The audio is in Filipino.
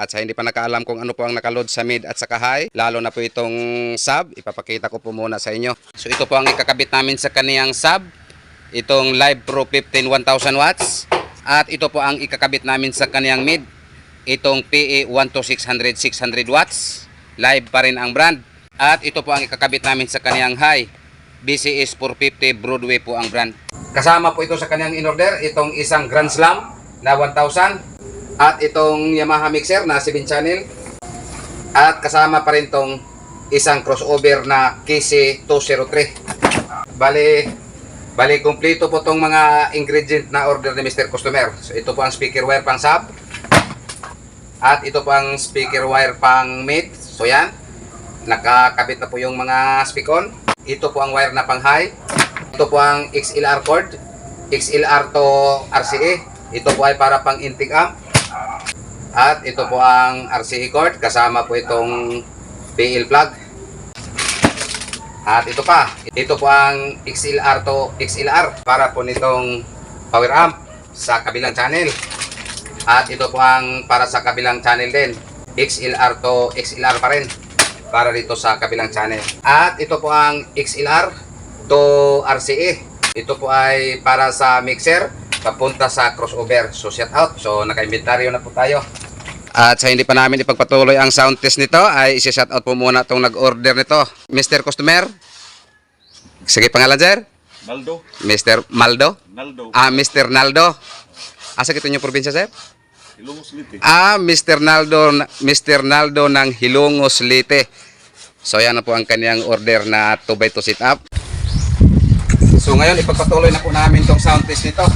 At sa hindi pa nakaalam kung ano po ang nakaload sa mid at saka high, lalo na po itong sub, ipapakita ko po muna sa inyo. So ito po ang ikakabit namin sa kaniyang sub, itong Live Pro 15 1000 watts. At ito po ang ikakabit namin sa kaniyang mid, itong PE 12600 600 watts. Live pa rin ang brand. At ito po ang ikakabit namin sa kaniyang high, BCS 450 Broadway po ang brand. Kasama po ito sa kaniyang in-order, itong isang Grand Slam na 1000. At itong Yamaha mixer na 7 channel. At kasama pa rin itong isang crossover na KC203. Bali kompleto po itong mga ingredient na order ni Mr. Customer. So ito po ang speaker wire pang sub. At ito po ang speaker wire pang mid. So yan, nakakabit na po yung mga speak-on. Ito po ang wire na pang high. Ito po ang XLR cord, XLR to RCA. Ito po ay para pang intake amp. At ito po ang RCA cord, kasama po itong PL plug. At ito pa, ito po ang XLR to XLR para po nitong power amp sa kabilang channel. At ito po ang para sa kabilang channel din, XLR to XLR pa rin para dito sa kabilang channel. At ito po ang XLR to RCA. Ito po ay para sa mixer papunta sa crossover. So shout out. So naka-inventaryo na po tayo. At sa hindi pa namin ipagpatuloy ang sound test nito, ay isi-shout out po muna itong nag-order nito, Mr. Customer. Sige, pangalan sir? Naldo. Mr. Maldo? Naldo. Mr. Naldo. Asa kito yung probinsya sir? Ilongos Liti. Mr. Naldo ng Hilongos Leyte. So yan na po ang kanyang order na 2x2 sit up. So ngayon ipagpatuloy na po namin itong sound test nito.